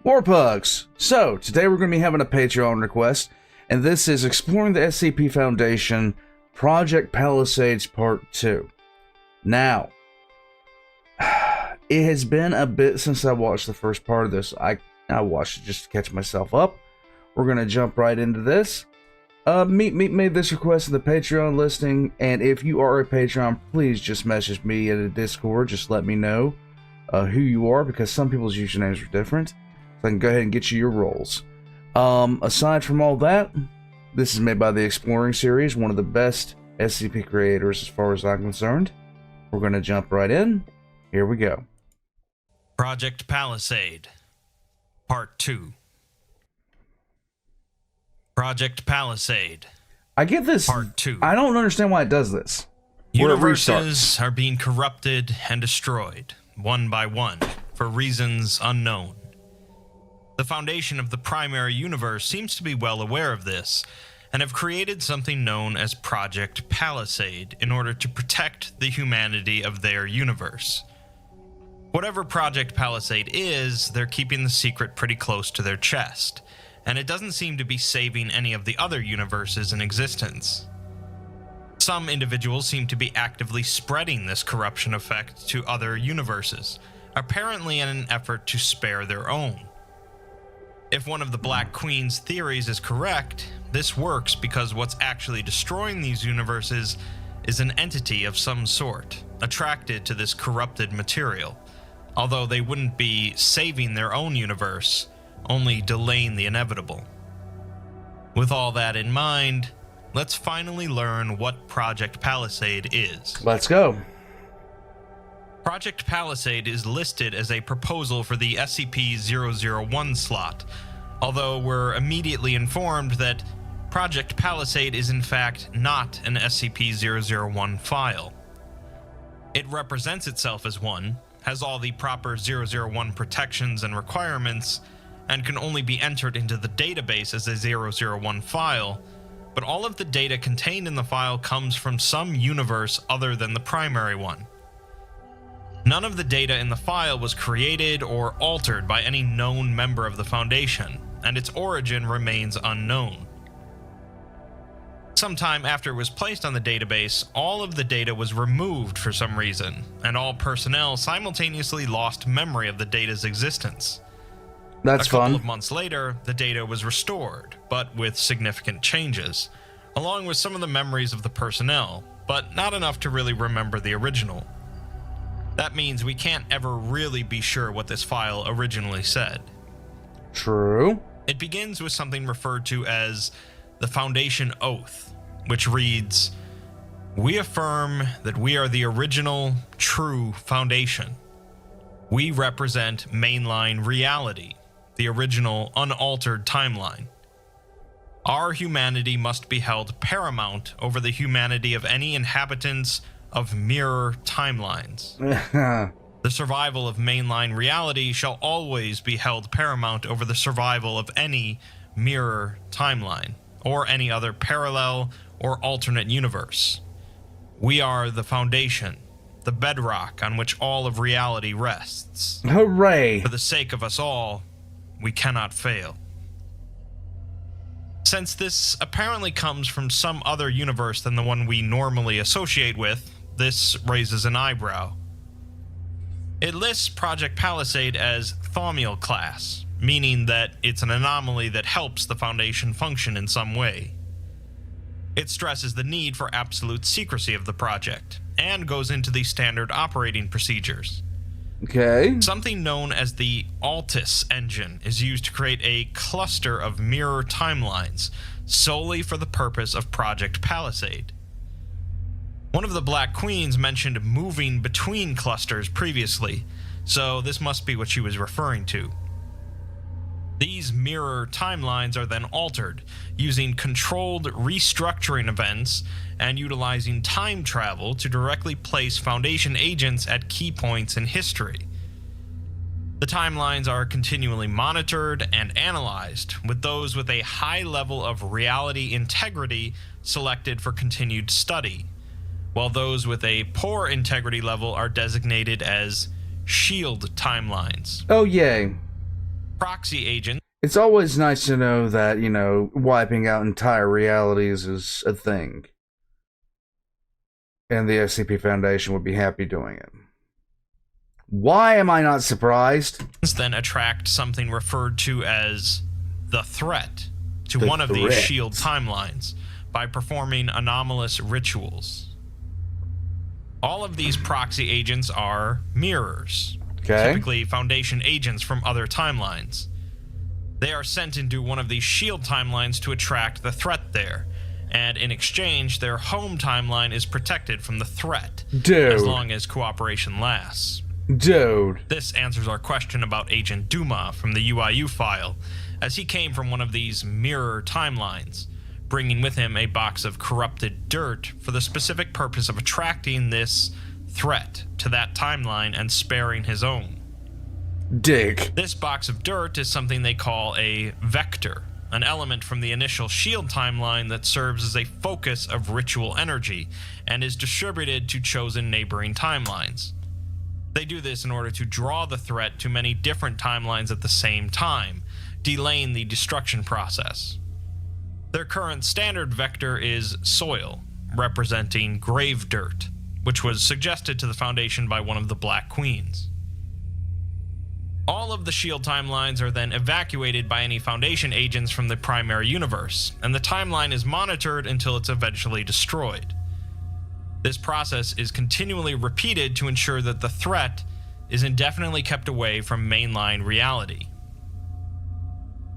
More pugs! So, today we're going to be having a Patreon request, and this is Exploring the SCP Foundation, Project Palisades Part 2. Now, it has been a bit since I watched the first part of this. I watched it just to catch myself up. We're going to jump right into this. Meet made this request in the Patreon listing, and if you are a Patreon, please just message me in the Discord. Just let me know who you are, because some people's usernames are different. So I can go ahead and get you your roles. Aside from all that, this is made by the Exploring series, one of the best SCP creators as far as I'm concerned. We're going to jump right in. Here we go. Project Palisade, Part 2. Project Palisade. I get this. Part 2. I don't understand why it does this. Universes are being corrupted and destroyed, one by one, for reasons unknown. The Foundation of the primary universe seems to be well aware of this, and have created something known as Project Palisade in order to protect the humanity of their universe. Whatever Project Palisade is, they're keeping the secret pretty close to their chest, and it doesn't seem to be saving any of the other universes in existence. Some individuals seem to be actively spreading this corruption effect to other universes, apparently in an effort to spare their own. If one of the Black Queen's theories is correct, this works because what's actually destroying these universes is an entity of some sort, attracted to this corrupted material, although they wouldn't be saving their own universe, only delaying the inevitable. With all that in mind, let's finally learn what Project Palisade is. Let's go. Project Palisade is listed as a proposal for the SCP-001 slot, although we're immediately informed that Project Palisade is in fact not an SCP-001 file. It represents itself as one, has all the proper 001 protections and requirements, and can only be entered into the database as a 001 file, but all of the data contained in the file comes from some universe other than the primary one. None of the data in the file was created or altered by any known member of the Foundation, and its origin remains unknown. Sometime after it was placed on the database, all of the data was removed for some reason, and all personnel simultaneously lost memory of the data's existence. That's fun. A couple of months later, the data was restored, but with significant changes, along with some of the memories of the personnel, but not enough to really remember the original. That means we can't ever really be sure what this file originally said. True. It begins with something referred to as the Foundation Oath, which reads, "We affirm that we are the original, true Foundation. We represent mainline reality, the original, unaltered timeline. Our humanity must be held paramount over the humanity of any inhabitants of mirror timelines. The survival of mainline reality shall always be held paramount over the survival of any mirror timeline, or any other parallel or alternate universe. We are the Foundation, the bedrock on which all of reality rests. Hooray! For the sake of us all, we cannot fail." Since this apparently comes from some other universe than the one we normally associate with, this raises an eyebrow. It lists Project Palisade as Thaumiel class, meaning that it's an anomaly that helps the Foundation function in some way. It stresses the need for absolute secrecy of the project, and goes into the standard operating procedures. Okay. Something known as the Altis engine is used to create a cluster of mirror timelines, solely for the purpose of Project Palisade. One of the Black Queens mentioned moving between clusters previously, so this must be what she was referring to. These mirror timelines are then altered, using controlled restructuring events and utilizing time travel to directly place Foundation agents at key points in history. The timelines are continually monitored and analyzed, with those with a high level of reality integrity selected for continued study, while those with a poor integrity level are designated as shield timelines. Oh, yay. Proxy agents. It's always nice to know that, wiping out entire realities is a thing. And the SCP Foundation would be happy doing it. Why am I not surprised? Then attract something referred to as the threat to one of these shield timelines by performing anomalous rituals. All of these proxy agents are mirrors, typically Foundation agents from other timelines. They are sent into one of these shield timelines to attract the threat there, and in exchange, their home timeline is protected from the threat, as long as cooperation lasts. This answers our question about Agent Duma from the UIU file, as he came from one of these mirror timelines, bringing with him a box of corrupted dirt for the specific purpose of attracting this threat to that timeline and sparing his own. This box of dirt is something they call a vector, an element from the initial shield timeline that serves as a focus of ritual energy and is distributed to chosen neighboring timelines. They do this in order to draw the threat to many different timelines at the same time, delaying the destruction process. Their current standard vector is soil, representing grave dirt, which was suggested to the Foundation by one of the Black Queens. All of the shield timelines are then evacuated by any Foundation agents from the primary universe, and the timeline is monitored until it's eventually destroyed. This process is continually repeated to ensure that the threat is indefinitely kept away from mainline reality.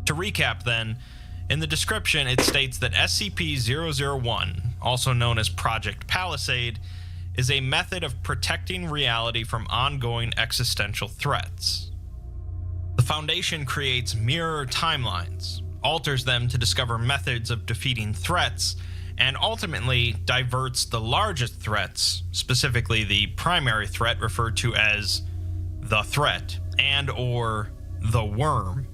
To recap then, in the description it states that SCP-001, also known as Project Palisade, is a method of protecting reality from ongoing existential threats. The Foundation creates mirror timelines, alters them to discover methods of defeating threats, and ultimately diverts the largest threats, specifically the primary threat referred to as the threat and/or the worm,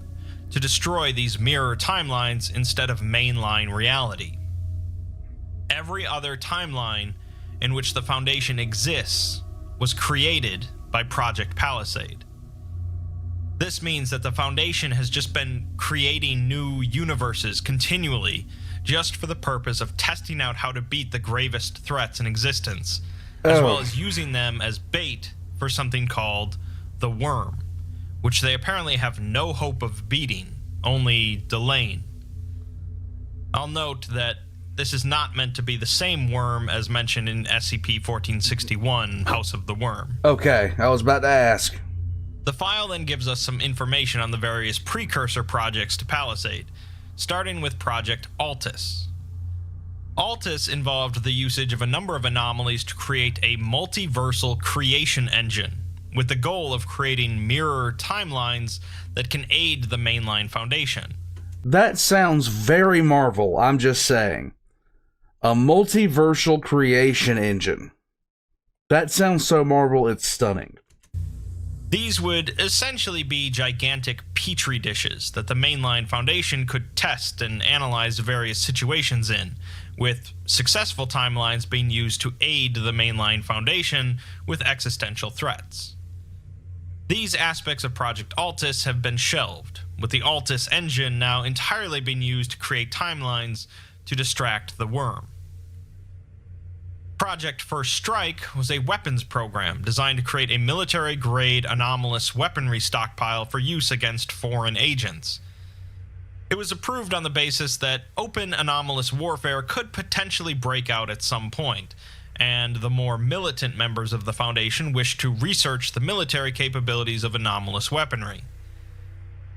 to destroy these mirror timelines instead of mainline reality. Every other timeline in which the Foundation exists was created by Project Palisade. This means that the Foundation has just been creating new universes continually, just for the purpose of testing out how to beat the gravest threats in existence, as well as using them as bait for something called the Worm, which they apparently have no hope of beating, only delaying. I'll note that this is not meant to be the same worm as mentioned in SCP-1461, House of the Worm. Okay, I was about to ask. The file then gives us some information on the various precursor projects to Palisade, starting with Project Altis. Altis involved the usage of a number of anomalies to create a multiversal creation engine, with the goal of creating mirror timelines that can aid the mainline Foundation. That sounds very Marvel, I'm just saying. A multiversal creation engine. That sounds so Marvel, it's stunning. These would essentially be gigantic petri dishes that the mainline Foundation could test and analyze various situations in, with successful timelines being used to aid the mainline Foundation with existential threats. These aspects of Project Altis have been shelved, with the Altis engine now entirely being used to create timelines to distract the worm. Project First Strike was a weapons program designed to create a military-grade anomalous weaponry stockpile for use against foreign agents. It was approved on the basis that open anomalous warfare could potentially break out at some point, and the more militant members of the Foundation wished to research the military capabilities of anomalous weaponry.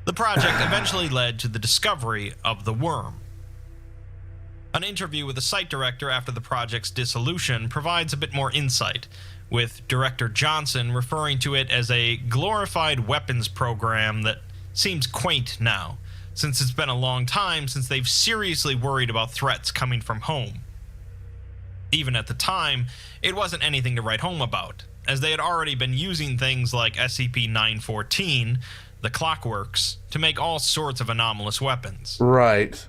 The project eventually led to the discovery of the worm. An interview with the site director after the project's dissolution provides a bit more insight, with Director Johnson referring to it as a glorified weapons program that seems quaint now, since it's been a long time since they've seriously worried about threats coming from home. Even at the time, it wasn't anything to write home about, as they had already been using things like SCP-914, the Clockworks, to make all sorts of anomalous weapons. Right.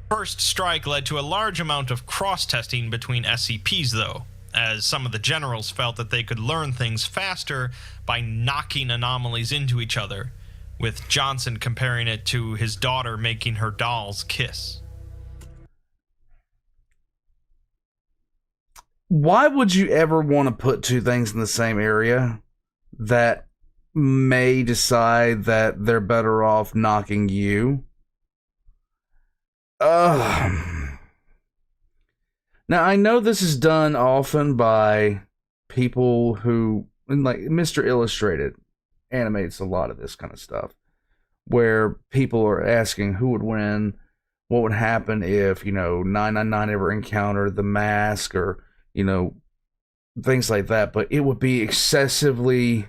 First Strike led to a large amount of cross-testing between SCPs, though, as some of the generals felt that they could learn things faster by knocking anomalies into each other, with Johnson comparing it to his daughter making her dolls kiss. Why would you ever want to put two things in the same area that may decide that they're better off knocking you? Now, I know this is done often by people who, like Mr. Illustrated animates a lot of this kind of stuff, where people are asking who would win, what would happen if, 999 ever encountered the mask, or, things like that. But it would be excessively...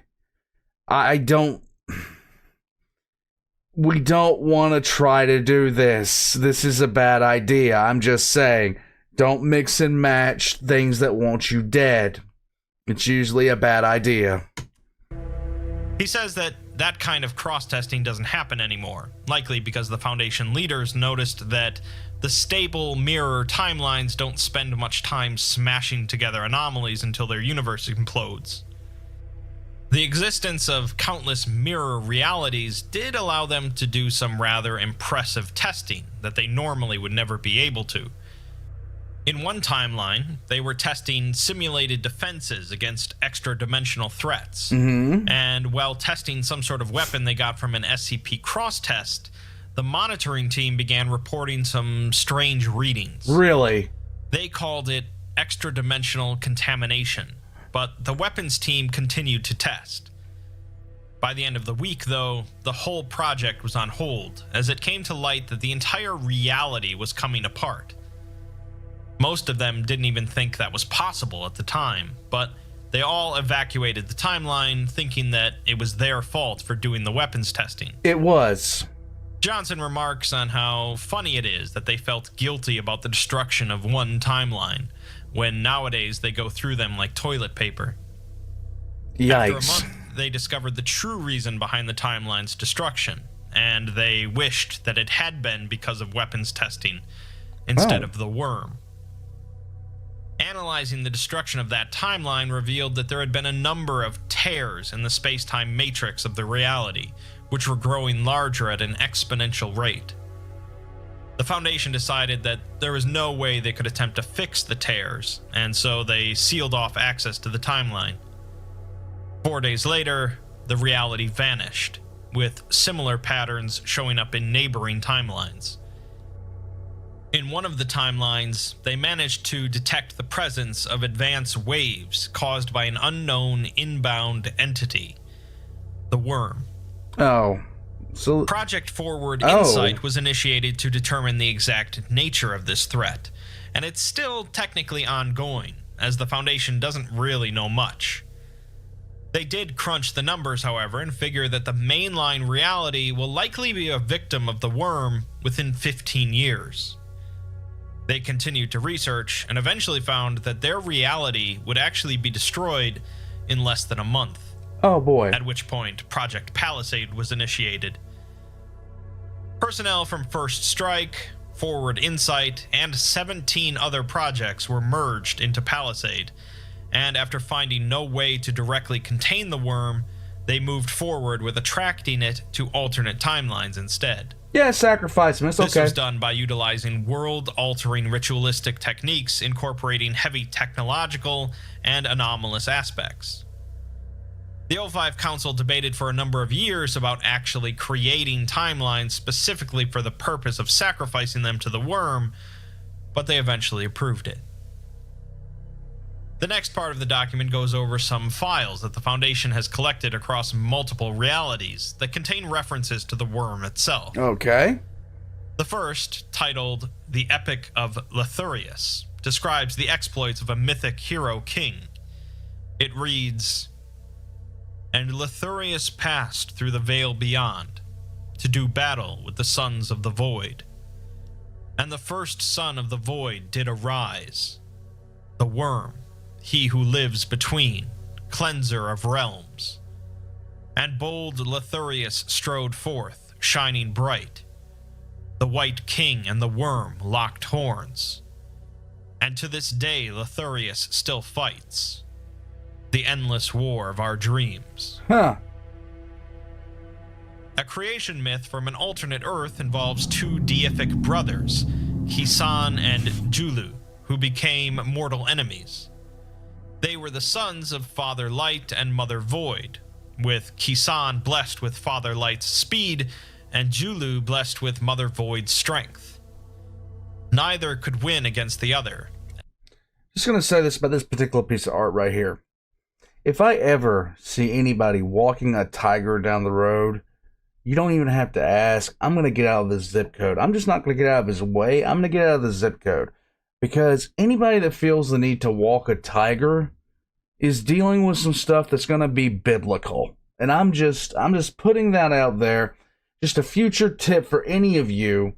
We don't want to try to do this. This is a bad idea. I'm just saying, don't mix and match things that want you dead. It's usually a bad idea. He says that kind of cross-testing doesn't happen anymore, likely because the Foundation leaders noticed that the stable mirror timelines don't spend much time smashing together anomalies until their universe implodes. The existence of countless mirror realities did allow them to do some rather impressive testing that they normally would never be able to. In one timeline, they were testing simulated defenses against extra-dimensional threats, and while testing some sort of weapon they got from an SCP cross-test, the monitoring team began reporting some strange readings. Really? They called it extra-dimensional contamination, but the weapons team continued to test. By the end of the week, though, the whole project was on hold, as it came to light that the entire reality was coming apart. Most of them didn't even think that was possible at the time, but they all evacuated the timeline, thinking that it was their fault for doing the weapons testing. It was. Johnson remarks on how funny it is that they felt guilty about the destruction of one timeline, when nowadays they go through them like toilet paper. Yikes. After a month, they discovered the true reason behind the timeline's destruction, and they wished that it had been because of weapons testing instead of the worm. Analyzing the destruction of that timeline revealed that there had been a number of tears in the space-time matrix of the reality, which were growing larger at an exponential rate. The Foundation decided that there was no way they could attempt to fix the tears, and so they sealed off access to the timeline. 4 days later, the reality vanished, with similar patterns showing up in neighboring timelines. In one of the timelines, they managed to detect the presence of advanced waves caused by an unknown inbound entity, the worm. Oh. So Project Forward Insight was initiated to determine the exact nature of this threat, and it's still technically ongoing, as the Foundation doesn't really know much. They did crunch the numbers, however, and figure that the mainline reality will likely be a victim of the worm within 15 years. They continued to research and eventually found that their reality would actually be destroyed in less than a month. Oh boy. At which point, Project Palisade was initiated. Personnel from First Strike, Forward Insight, and 17 other projects were merged into Palisade, and after finding no way to directly contain the worm, they moved forward with attracting it to alternate timelines instead. Yeah, sacrifice him. It's okay. This was done by utilizing world-altering ritualistic techniques incorporating heavy technological and anomalous aspects. The O5 Council debated for a number of years about actually creating timelines specifically for the purpose of sacrificing them to the worm, but they eventually approved it. The next part of the document goes over some files that the Foundation has collected across multiple realities that contain references to the worm itself. Okay. The first, titled The Epic of Lethurius, describes the exploits of a mythic hero king. It reads, "And Lethurius passed through the Veil Beyond, to do battle with the sons of the Void. And the first son of the Void did arise, the Worm, he who lives between, cleanser of realms. And bold Lethurius strode forth, shining bright. The White King and the Worm locked horns. And to this day Lethurius still fights. The endless war of our dreams." Huh. A creation myth from an alternate Earth involves two deific brothers, Kisan and Julu, who became mortal enemies. They were the sons of Father Light and Mother Void, with Kisan blessed with Father Light's speed and Julu blessed with Mother Void's strength. Neither could win against the other. Just going to say this about this particular piece of art right here. If I ever see anybody walking a tiger down the road, you don't even have to ask. I'm going to get out of the zip code. I'm just not going to get out of his way. I'm going to get out of the zip code. Because anybody that feels the need to walk a tiger is dealing with some stuff that's going to be biblical. And I'm just putting that out there. Just a future tip for any of you.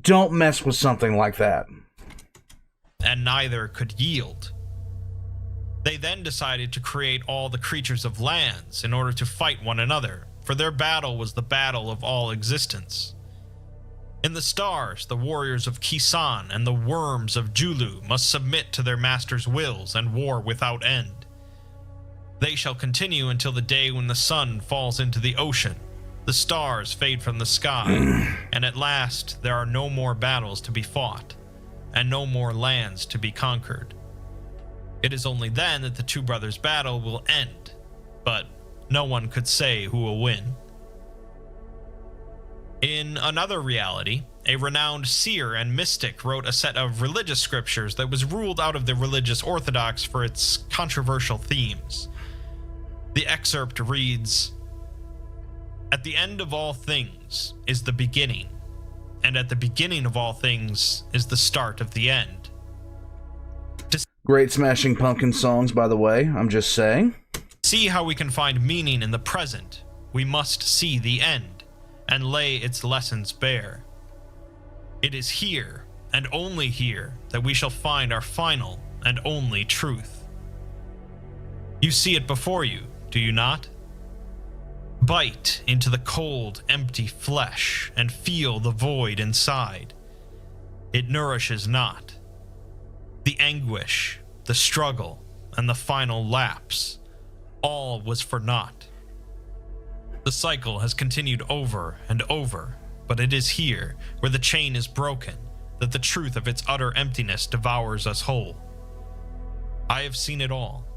Don't mess with something like that. And neither could yield. They then decided to create all the creatures of lands in order to fight one another, for their battle was the battle of all existence. In the stars, the warriors of Kisan and the worms of Julu must submit to their master's wills and war without end. They shall continue until the day when the sun falls into the ocean, the stars fade from the sky, and at last there are no more battles to be fought, and no more lands to be conquered. It is only then that the two brothers' battle will end, but no one could say who will win. In another reality, a renowned seer and mystic wrote a set of religious scriptures that was ruled out of the religious orthodox for its controversial themes. The excerpt reads, "At the end of all things is the beginning, and at the beginning of all things is the start of the end." Great Smashing Pumpkins songs, by the way, I'm just saying. See how we can find meaning in the present. We must see the end, and lay its lessons bare. It is here, and only here, that we shall find our final and only truth. You see it before you, do you not? Bite into the cold, empty flesh, and feel the void inside. It nourishes not. The anguish, the struggle, and the final lapse, all was for naught. The cycle has continued over and over, but it is here, where the chain is broken, that the truth of its utter emptiness devours us whole. I have seen it all.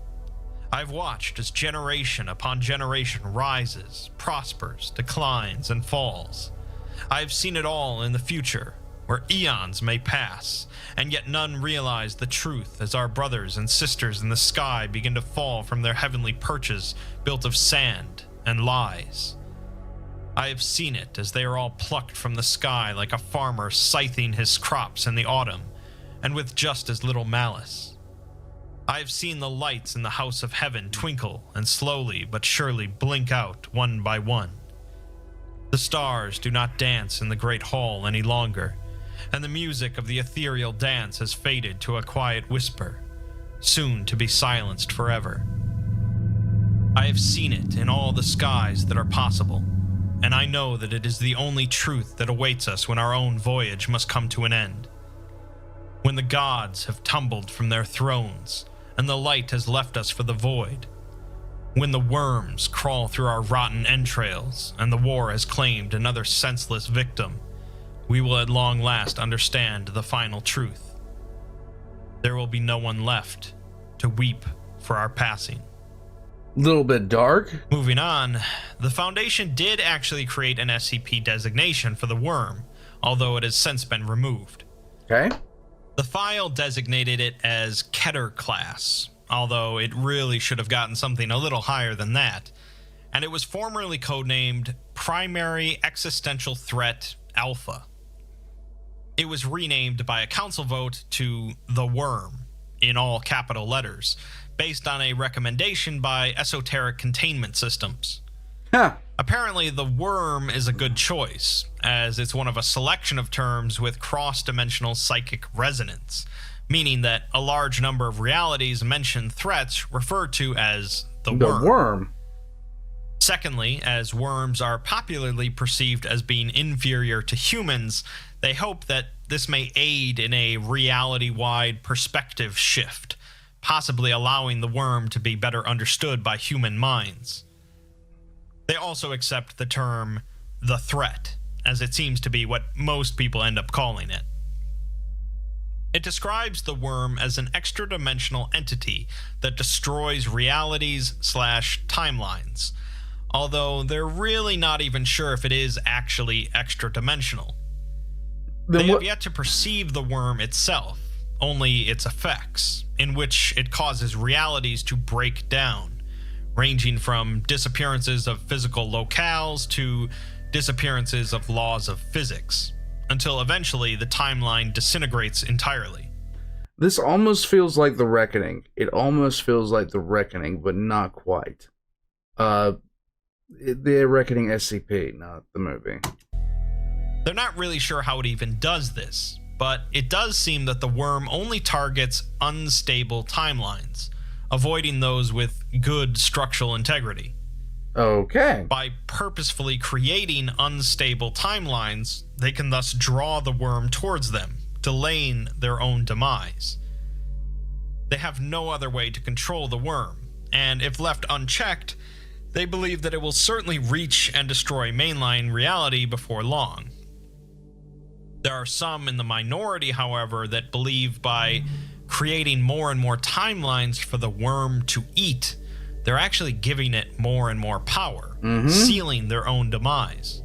I have watched as generation upon generation rises, prospers, declines, and falls. I have seen it all in the future, where eons may pass, and yet none realize the truth as our brothers and sisters in the sky begin to fall from their heavenly perches built of sand and lies. I have seen it as they are all plucked from the sky like a farmer scything his crops in the autumn, and with just as little malice. I have seen the lights in the house of heaven twinkle and slowly but surely blink out one by one. The stars do not dance in the great hall any longer, and the music of the ethereal dance has faded to a quiet whisper, soon to be silenced forever. I have seen it in all the skies that are possible, and I know that it is the only truth that awaits us when our own voyage must come to an end. When the gods have tumbled from their thrones, and the light has left us for the void. When the worms crawl through our rotten entrails, and the war has claimed another senseless victim, we will at long last understand the final truth. There will be no one left to weep for our passing. Little bit dark. Moving on, the Foundation did actually create an SCP designation for the worm, although it has since been removed. Okay. The file designated it as Keter class, although it really should have gotten something a little higher than that, and it was formerly codenamed Primary Existential Threat Alpha. It was renamed by a council vote to The Worm, in all capital letters, based on a recommendation by Esoteric Containment Systems. Huh. Apparently, The Worm is a good choice, as it's one of a selection of terms with cross-dimensional psychic resonance, meaning that a large number of realities mention threats referred to as the worm. Secondly, as worms are popularly perceived as being inferior to humans, they hope that this may aid in a reality-wide perspective shift, possibly allowing the worm to be better understood by human minds. They also accept the term the threat, as it seems to be what most people end up calling it. It describes the worm as an extra-dimensional entity that destroys realities/timelines, although they're really not even sure if it is actually extra-dimensional. They have yet to perceive the worm itself, only its effects, in which it causes realities to break down, ranging from disappearances of physical locales to disappearances of laws of physics, until eventually the timeline disintegrates entirely. This almost feels like The Reckoning. It almost feels like The Reckoning, but not quite. The Reckoning SCP, not the movie. They're not really sure how it even does this, but it does seem that the worm only targets unstable timelines, avoiding those with good structural integrity. Okay. By purposefully creating unstable timelines, they can thus draw the worm towards them, delaying their own demise. They have no other way to control the worm, and if left unchecked, they believe that it will certainly reach and destroy mainline reality before long. There are some in the minority, however, that believe by creating more and more timelines for the worm to eat, they're actually giving it more and more power, sealing their own demise.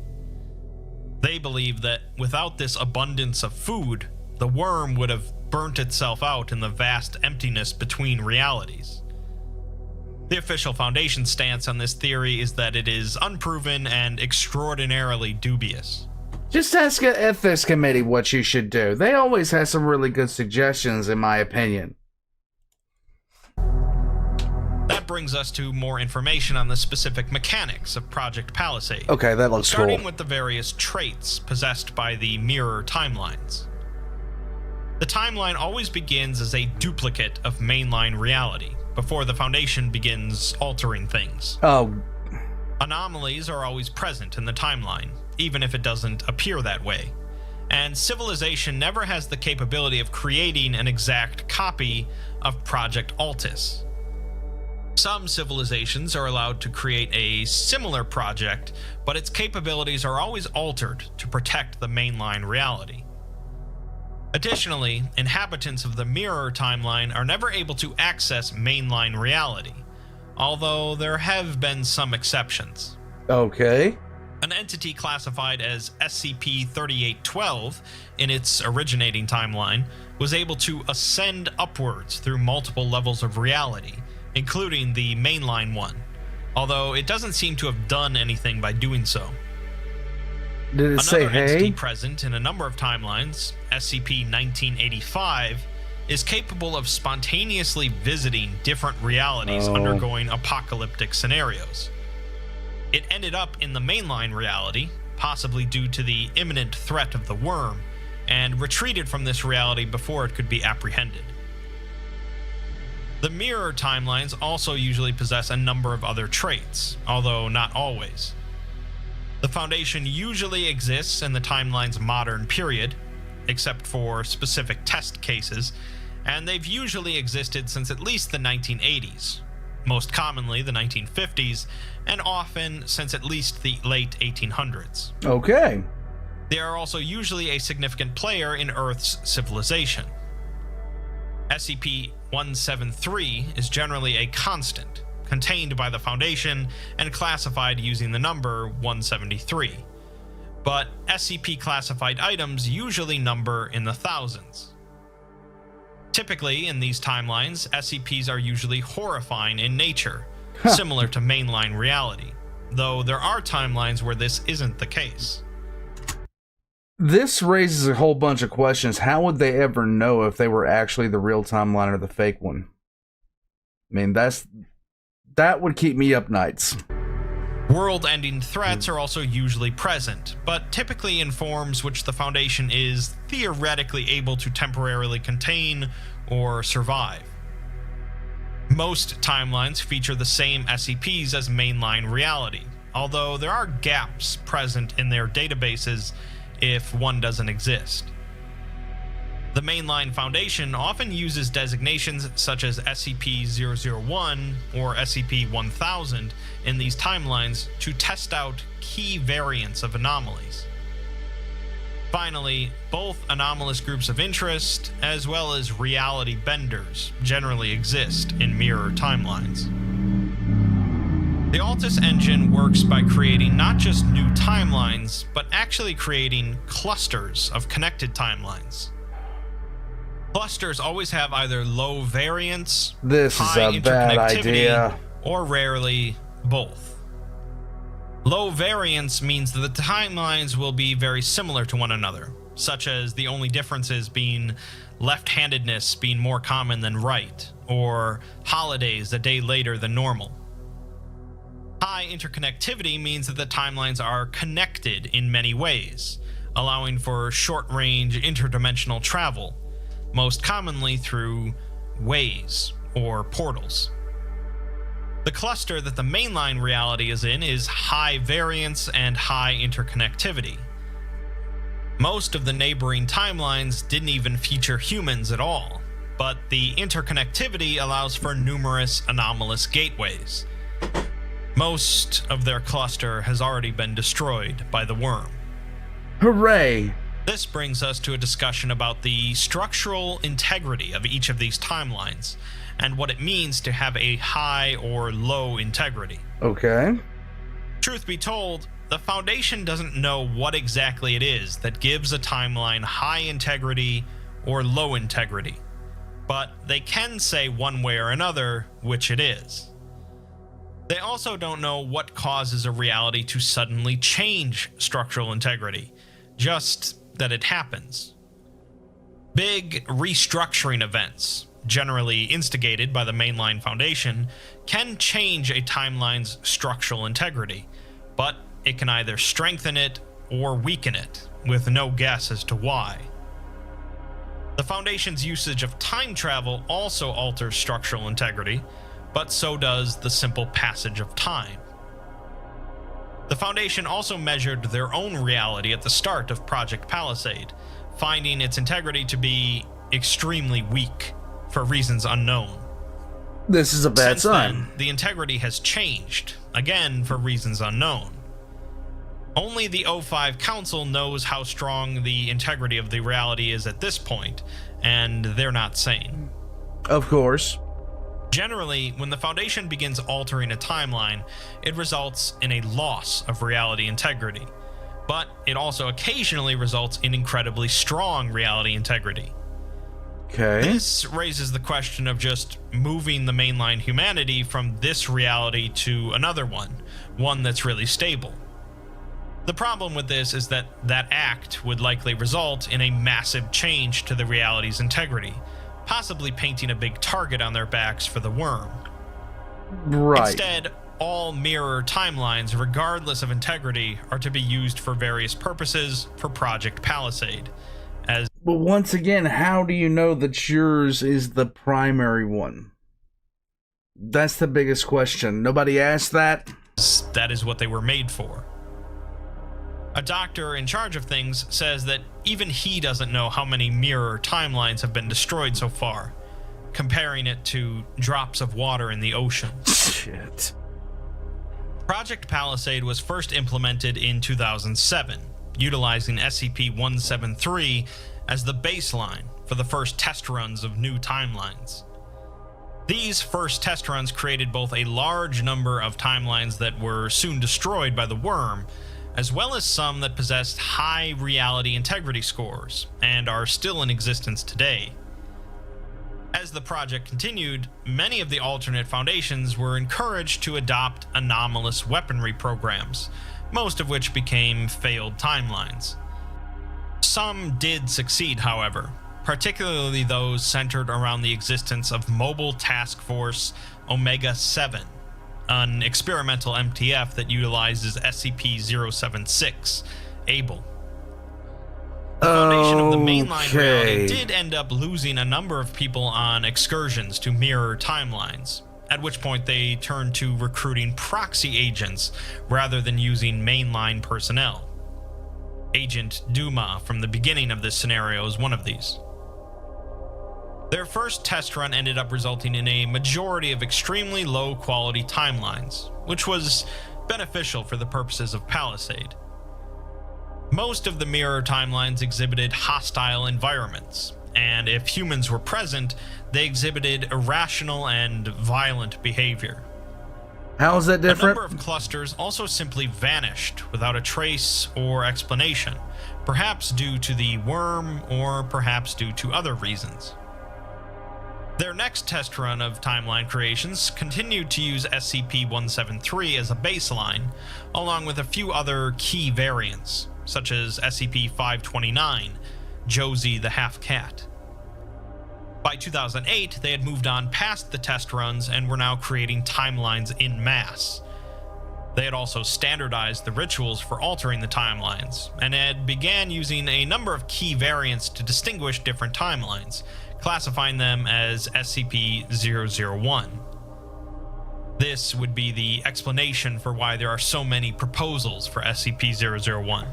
They believe that without this abundance of food, the worm would have burnt itself out in the vast emptiness between realities. The official Foundation stance on this theory is that it is unproven and extraordinarily dubious. Just ask an ethics committee what you should do. They always have some really good suggestions, in my opinion. That brings us to more information on the specific mechanics of Project Palisade. Okay, that looks cool. Starting with the various traits possessed by the mirror timelines. The timeline always begins as a duplicate of mainline reality, before the Foundation begins altering things. Oh. Anomalies are always present in the timeline, even if it doesn't appear that way. And civilization never has the capability of creating an exact copy of Project Altis. Some civilizations are allowed to create a similar project, but its capabilities are always altered to protect the mainline reality. Additionally, inhabitants of the mirror timeline are never able to access mainline reality, although there have been some exceptions. Okay. An entity classified as SCP-3812 in its originating timeline was able to ascend upwards through multiple levels of reality, including the mainline one, although it doesn't seem to have done anything by doing so. Did it say Another entity hey? present in a number of timelines, SCP-1985, is capable of spontaneously visiting different realities undergoing apocalyptic scenarios. It ended up in the mainline reality, possibly due to the imminent threat of the worm, and retreated from this reality before it could be apprehended. The mirror timelines also usually possess a number of other traits, although not always. The Foundation usually exists in the timeline's modern period, except for specific test cases, and they've usually existed since at least the 1980s, most commonly the 1950s, and often since at least the late 1800s. Okay. They are also usually a significant player in Earth's civilization. SCP-173 is generally a constant, contained by the Foundation and classified using the number 173. But SCP-classified items usually number in the thousands. Typically, in these timelines, SCPs are usually horrifying in nature, similar to mainline reality, though there are timelines where this isn't the case. This raises a whole bunch of questions. How would they ever know if they were actually the real timeline or the fake one? I mean, that would keep me up nights. World-ending threats are also usually present, but typically in forms which the Foundation is theoretically able to temporarily contain or survive. Most timelines feature the same SCPs as mainline reality, although there are gaps present in their databases if one doesn't exist. The Mainline Foundation often uses designations such as SCP-001 or SCP-1000 in these timelines to test out key variants of anomalies. Finally, both anomalous groups of interest, as well as reality benders, generally exist in mirror timelines. The Altus engine works by creating not just new timelines, but actually creating clusters of connected timelines. Clusters always have either low variance, This is high a bad interconnectivity, idea. or rarely both. Low variance means that the timelines will be very similar to one another, such as the only differences being left-handedness being more common than right, or holidays a day later than normal. High interconnectivity means that the timelines are connected in many ways, allowing for short-range interdimensional travel, most commonly through ways or portals. The cluster that the mainline reality is in is high variance and high interconnectivity. Most of the neighboring timelines didn't even feature humans at all, but the interconnectivity allows for numerous anomalous gateways. Most of their cluster has already been destroyed by the worm. Hooray! This brings us to a discussion about the structural integrity of each of these timelines, and what it means to have a high or low integrity. Okay. Truth be told, the Foundation doesn't know what exactly it is that gives a timeline high integrity or low integrity, but they can say one way or another which it is. They also don't know what causes a reality to suddenly change structural integrity, just that it happens. Big restructuring events, generally instigated by the Mainline Foundation, can change a timeline's structural integrity, but it can either strengthen it or weaken it, with no guess as to why. The Foundation's usage of time travel also alters structural integrity, but so does the simple passage of time. The Foundation also measured their own reality at the start of Project Palisade, finding its integrity to be extremely weak, for reasons unknown. This is a bad Since sign. then, the integrity has changed, again for reasons unknown. Only the O5 Council knows how strong the integrity of the reality is at this point, and they're not sane. Of course. Generally, when the Foundation begins altering a timeline, it results in a loss of reality integrity, but it also occasionally results in incredibly strong reality integrity. Okay. This raises the question of just moving the mainline humanity from this reality to another one that's really stable. The problem with this is that that act would likely result in a massive change to the reality's integrity, possibly painting a big target on their backs for the worm. Right. Instead, all mirror timelines, regardless of integrity, are to be used for various purposes for Project Palisade. But once again, how do you know that yours is the primary one? That's the biggest question. Nobody asked that? That is what they were made for. A doctor in charge of things says that even he doesn't know how many mirror timelines have been destroyed so far, comparing it to drops of water in the ocean. Shit. Project Palisade was first implemented in 2007, utilizing SCP-173 as the baseline for the first test runs of new timelines. These first test runs created both a large number of timelines that were soon destroyed by the worm, as well as some that possessed high reality integrity scores and are still in existence today. As the project continued, many of the alternate foundations were encouraged to adopt anomalous weaponry programs, most of which became failed timelines. Some did succeed, however, particularly those centered around the existence of Mobile Task Force Omega-7, an experimental MTF that utilizes SCP-076, Able. The foundation of the mainline reality did end up losing a number of people on excursions to mirror timelines, at which point they turned to recruiting proxy agents rather than using mainline personnel. Agent Duma from the beginning of this scenario is one of these. Their first test run ended up resulting in a majority of extremely low quality timelines, which was beneficial for the purposes of Palisade. Most of the mirror timelines exhibited hostile environments, and if humans were present, they exhibited irrational and violent behavior. How is that different? A number of clusters also simply vanished without a trace or explanation, perhaps due to the worm or perhaps due to other reasons. Their next test run of timeline creations continued to use SCP-173 as a baseline, along with a few other key variants, such as SCP-529, Josie the Half-Cat. By 2008, they had moved on past the test runs and were now creating timelines en masse. They had also standardized the rituals for altering the timelines, and had began using a number of key variants to distinguish different timelines, classifying them as SCP-001. This would be the explanation for why there are so many proposals for SCP-001.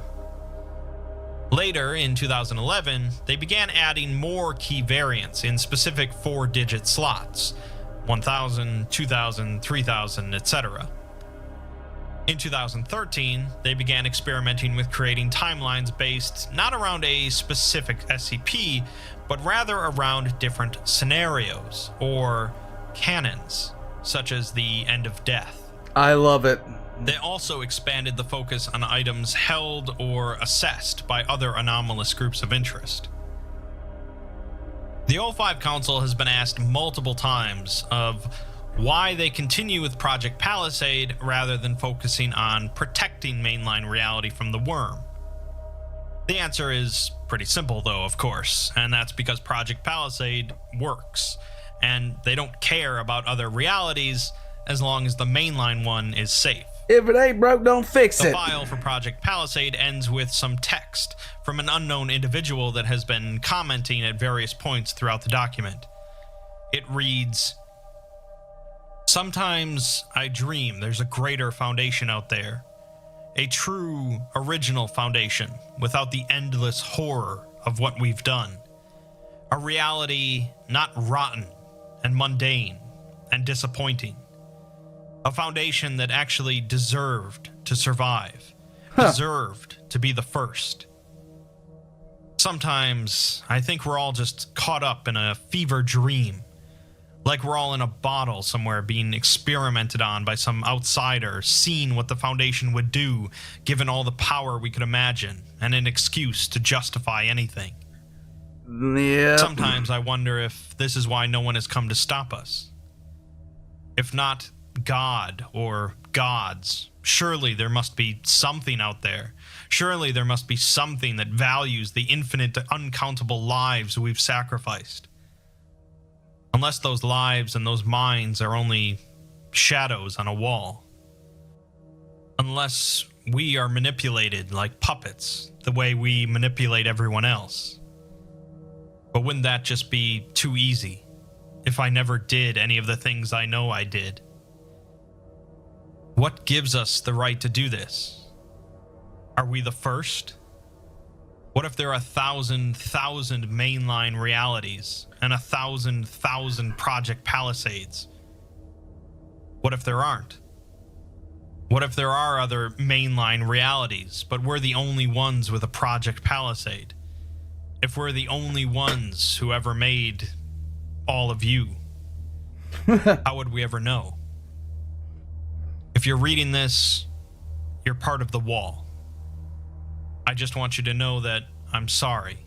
Later, in 2011, they began adding more key variants in specific 4-digit slots, 1000, 2000, 3000, etc. In 2013, they began experimenting with creating timelines based not around a specific SCP, but rather around different scenarios, or canons, such as the End of Death. I love it. They also expanded the focus on items held or assessed by other anomalous groups of interest. The O5 Council has been asked multiple times of why they continue with Project Palisade rather than focusing on protecting mainline reality from the worm. The answer is pretty simple though, of course, and that's because Project Palisade works, and they don't care about other realities as long as the mainline one is safe. If it ain't broke, don't fix The it. file for Project Palisade ends with some text from an unknown individual that has been commenting at various points throughout the document. It reads, "Sometimes I dream there's a greater foundation out there. A true, original foundation without the endless horror of what we've done. A reality not rotten and mundane and disappointing. A foundation that actually deserved to survive, deserved to be the first. Sometimes I think we're all just caught up in a fever dream, like we're all in a bottle somewhere being experimented on by some outsider, seeing what the Foundation would do, given all the power we could imagine, and an excuse to justify anything. Yeah. Sometimes I wonder if this is why no one has come to stop us. If not God or gods, surely there must be something out there. Surely there must be something that values the infinite, uncountable lives we've sacrificed. Unless those lives and those minds are only shadows on a wall. Unless we are manipulated like puppets, the way we manipulate everyone else. But wouldn't that just be too easy, if I never did any of the things I know I did? What gives us the right to do this? Are we the first? What if there are 1,000 mainline realities and 1,000 Project Palisades? What if there aren't? What if there are other mainline realities, but we're the only ones with a Project Palisade? If we're the only ones who ever made all of you, how would we ever know? If you're reading this, you're part of the wall. I just want you to know that I'm sorry,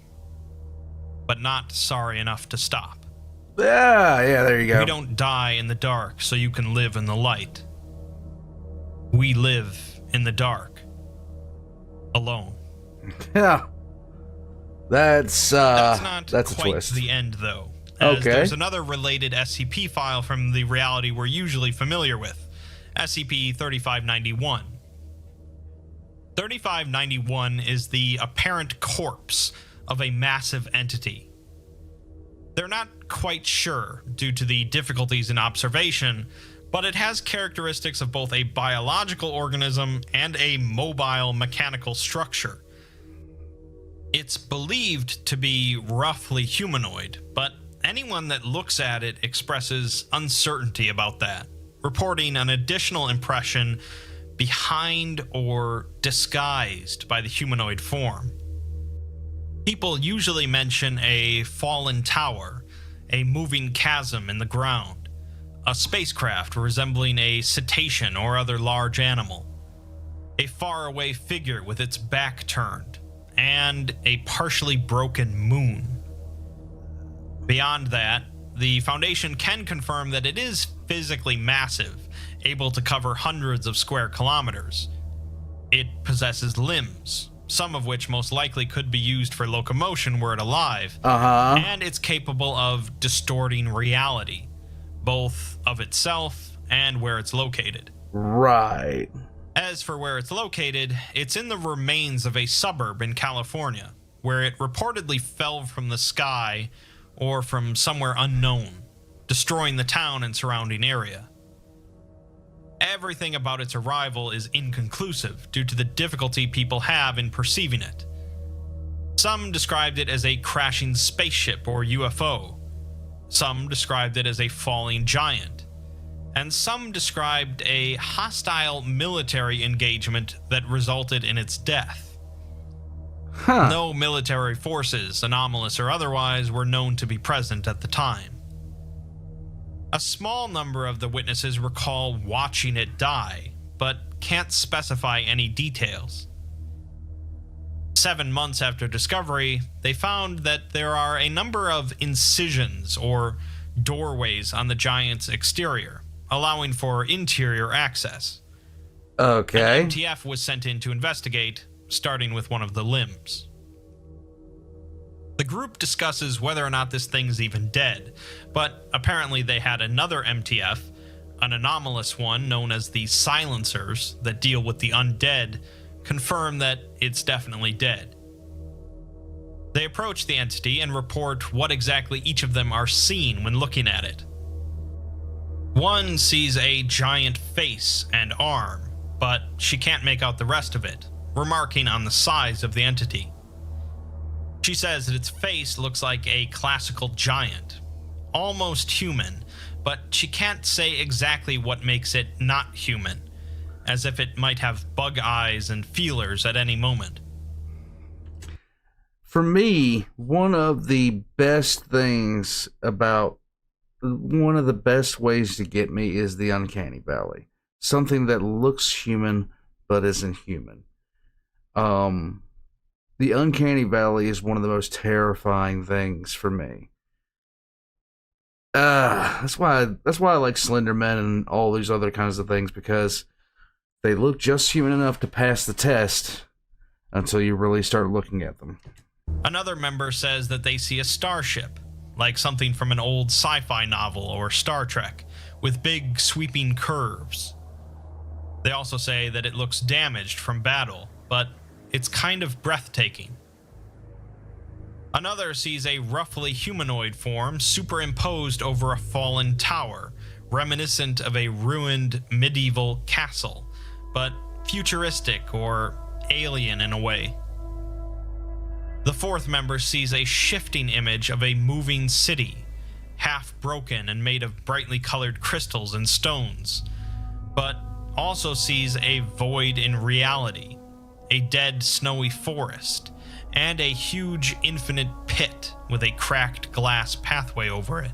but not sorry enough to stop. Yeah, there you go. We don't die in the dark so you can live in the light. We live in the dark, alone. Yeah. That's not that's a quite twist. the end, though. As Okay. There's another related SCP file from the reality we're usually familiar with, SCP-3591. 3591 is the apparent corpse of a massive entity. They're not quite sure due to the difficulties in observation, but it has characteristics of both a biological organism and a mobile mechanical structure. It's believed to be roughly humanoid, but anyone that looks at it expresses uncertainty about that, reporting an additional impression behind or disguised by the humanoid form. People usually mention a fallen tower, a moving chasm in the ground, a spacecraft resembling a cetacean or other large animal, a faraway figure with its back turned, and a partially broken moon. Beyond that, the Foundation can confirm that it is physically massive, able to cover hundreds of square kilometers. It possesses limbs, some of which most likely could be used for locomotion were it alive, and it's capable of distorting reality, both of itself and where it's located. Right. As for where it's located, it's in the remains of a suburb in California, where it reportedly fell from the sky or from somewhere unknown, destroying the town and surrounding area. Everything about its arrival is inconclusive due to the difficulty people have in perceiving it. Some described it as a crashing spaceship or UFO. Some described it as a falling giant. And some described a hostile military engagement that resulted in its death. No military forces, anomalous or otherwise, were known to be present at the time. A small number of the witnesses recall watching it die, but can't specify any details. 7 months after discovery, they found that there are a number of incisions or doorways on the giant's exterior, allowing for interior access. Okay. An MTF was sent in to investigate, starting with one of the limbs. The group discusses whether or not this thing's even dead, but apparently they had another MTF, an anomalous one known as the Silencers that deal with the undead, confirm that it's definitely dead. They approach the entity and report what exactly each of them are seeing when looking at it. One sees a giant face and arm, but she can't make out the rest of it, remarking on the size of the entity. She says that its face looks like a classical giant, almost human, but she can't say exactly what makes it not human, as if it might have bug eyes and feelers at any moment. For me, one of the best ways to get me is the uncanny valley. Something that looks human but isn't human. The uncanny valley is one of the most terrifying things for me. That's why I like Slenderman and all these other kinds of things, because they look just human enough to pass the test until you really start looking at them. Another member says that they see a starship, like something from an old sci-fi novel or Star Trek, with big sweeping curves. They also say that it looks damaged from battle, but it's kind of breathtaking. Another sees a roughly humanoid form superimposed over a fallen tower, reminiscent of a ruined medieval castle, but futuristic or alien in a way. The fourth member sees a shifting image of a moving city, half broken and made of brightly colored crystals and stones, but also sees a void in reality, a dead snowy forest, and a huge infinite pit with a cracked glass pathway over it.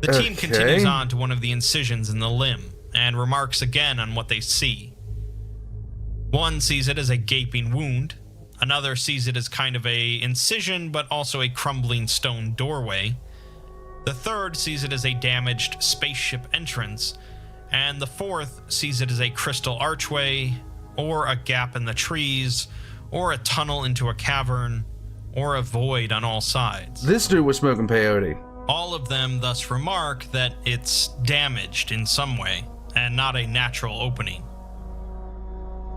The team continues on to one of the incisions in the limb and remarks again on what they see. One sees it as a gaping wound, another sees it as kind of a incision but also a crumbling stone doorway, the third sees it as a damaged spaceship entrance, and the fourth sees it as a crystal archway, or a gap in the trees, or a tunnel into a cavern, or a void on all sides. This dude was smoking peyote. All of them thus remark that it's damaged in some way, and not a natural opening.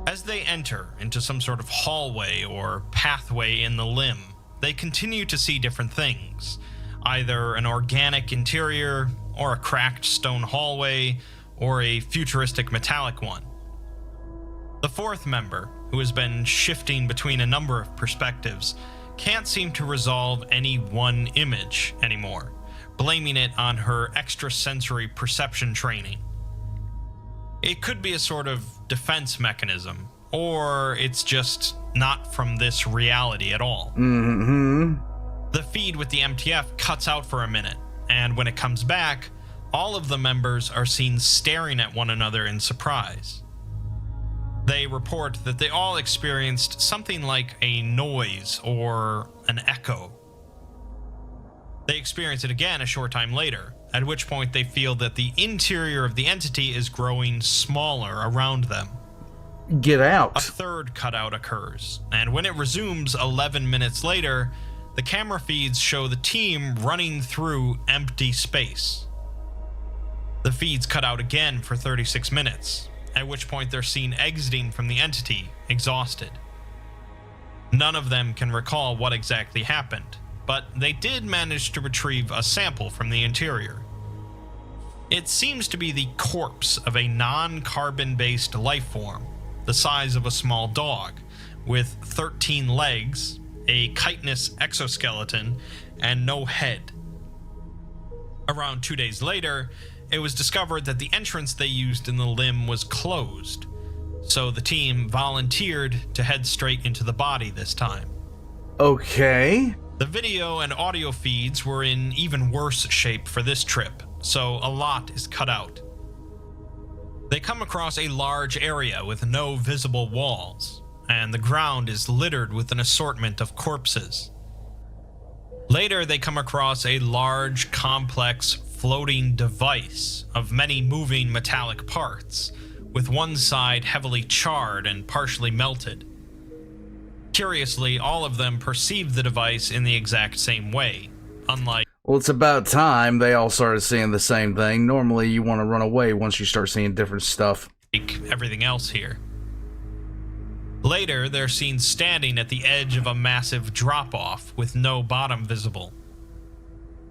As they enter into some sort of hallway or pathway in the limb, they continue to see different things, either an organic interior, or a cracked stone hallway, or a futuristic metallic one. The fourth member, who has been shifting between a number of perspectives, can't seem to resolve any one image anymore, blaming it on her extrasensory perception training. It could be a sort of defense mechanism, or it's just not from this reality at all. The feed with the MTF cuts out for a minute, and when it comes back, all of the members are seen staring at one another in surprise. They report that they all experienced something like a noise or an echo. They experience it again a short time later, at which point they feel that the interior of the entity is growing smaller around them. Get out. A third cutout occurs, and when it resumes 11 minutes later, the camera feeds show the team running through empty space. The feeds cut out again for 36 minutes, at which point they're seen exiting from the entity, exhausted. None of them can recall what exactly happened, but they did manage to retrieve a sample from the interior. It seems to be the corpse of a non-carbon-based life form, the size of a small dog, with 13 legs, a chitinous exoskeleton, and no head. Around 2 days later, it was discovered that the entrance they used in the limb was closed, so the team volunteered to head straight into the body this time. Okay. The video and audio feeds were in even worse shape for this trip, so a lot is cut out. They come across a large area with no visible walls, and the ground is littered with an assortment of corpses. Later, they come across a large, complex, floating device of many moving metallic parts, with one side heavily charred and partially melted. Curiously, all of them perceived the device in the exact same way, unlike... Well, it's about time they all started seeing the same thing. Normally, you want to run away once you start seeing different stuff. Everything else here. Later, they're seen standing at the edge of a massive drop-off with no bottom visible.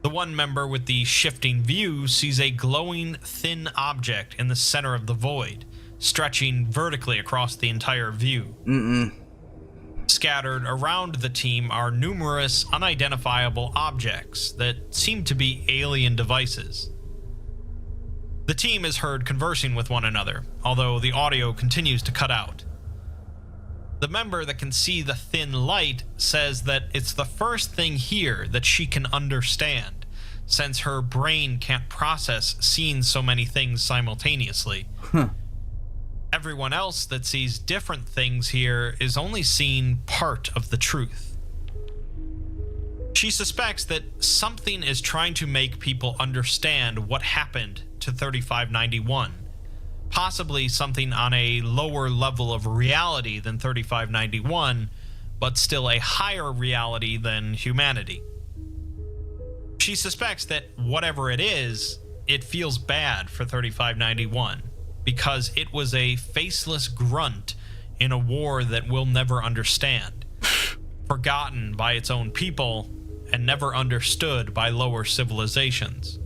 The one member with the shifting view sees a glowing, thin object in the center of the void, stretching vertically across the entire view. Scattered around the team are numerous unidentifiable objects that seem to be alien devices. The team is heard conversing with one another, although the audio continues to cut out. The member that can see the thin light says that it's the first thing here that she can understand, since her brain can't process seeing so many things simultaneously. Everyone else that sees different things here is only seeing part of the truth. She suspects that something is trying to make people understand what happened to 3591. Possibly something on a lower level of reality than 3591, but still a higher reality than humanity. She suspects that whatever it is, it feels bad for 3591, because it was a faceless grunt in a war that we'll never understand, forgotten by its own people and never understood by lower civilizations.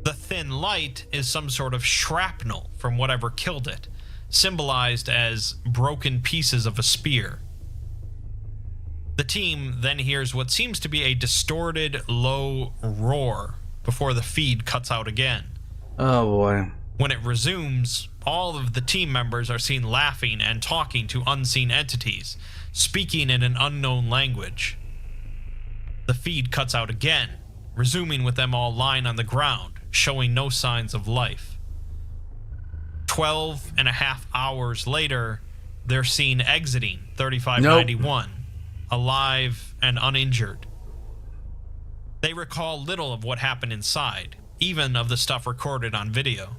The thin light is some sort of shrapnel from whatever killed it, symbolized as broken pieces of a spear. The team then hears what seems to be a distorted, low roar before the feed cuts out again. Oh boy. When it resumes, all of the team members are seen laughing and talking to unseen entities, speaking in an unknown language. The feed cuts out again, resuming with them all lying on the ground, showing no signs of life. 12.5 hours later, they're seen exiting 3591, alive and uninjured. They recall little of what happened inside, even of the stuff recorded on video.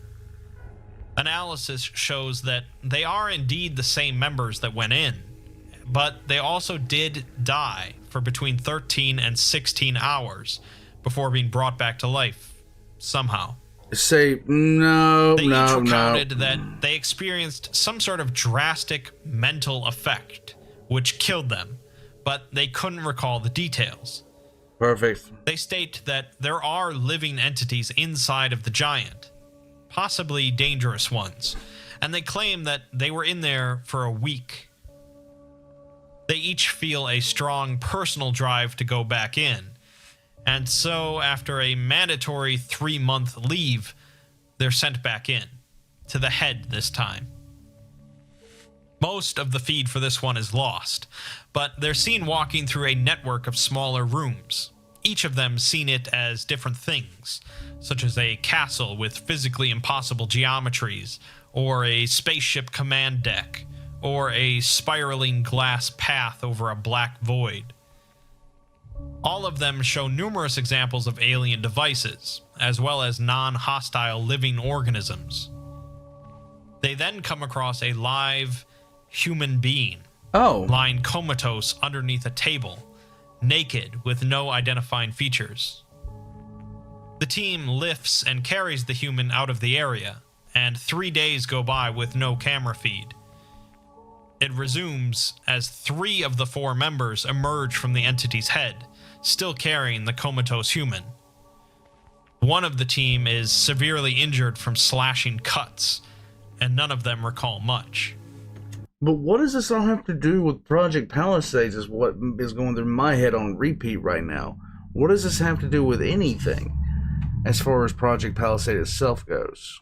Analysis shows that they are indeed the same members that went in, but they also did die for between 13 and 16 hours before being brought back to life somehow. Say no, they no, each no. recounted that they experienced some sort of drastic mental effect, which killed them, but they couldn't recall the details. Perfect. They state that there are living entities inside of the giant, possibly dangerous ones, and they claim that they were in there for a week. They each feel a strong personal drive to go back in, and so after a mandatory 3-month leave, they're sent back in, to the head this time. Most of the feed for this one is lost, but they're seen walking through a network of smaller rooms, each of them seen it as different things, such as a castle with physically impossible geometries, or a spaceship command deck, or a spiraling glass path over a black void. All of them show numerous examples of alien devices, as well as non-hostile living organisms. They then come across a live human being, lying comatose underneath a table, naked with no identifying features. The team lifts and carries the human out of the area, and 3 days go by with no camera feed. It resumes as 3 of the 4 members emerge from the entity's head, still carrying the comatose human. One of the team is severely injured from slashing cuts, and none of them recall much. But what does this all have to do with Project Palisades is what is going through my head on repeat right now. What does this have to do with anything as far as Project Palisade itself goes?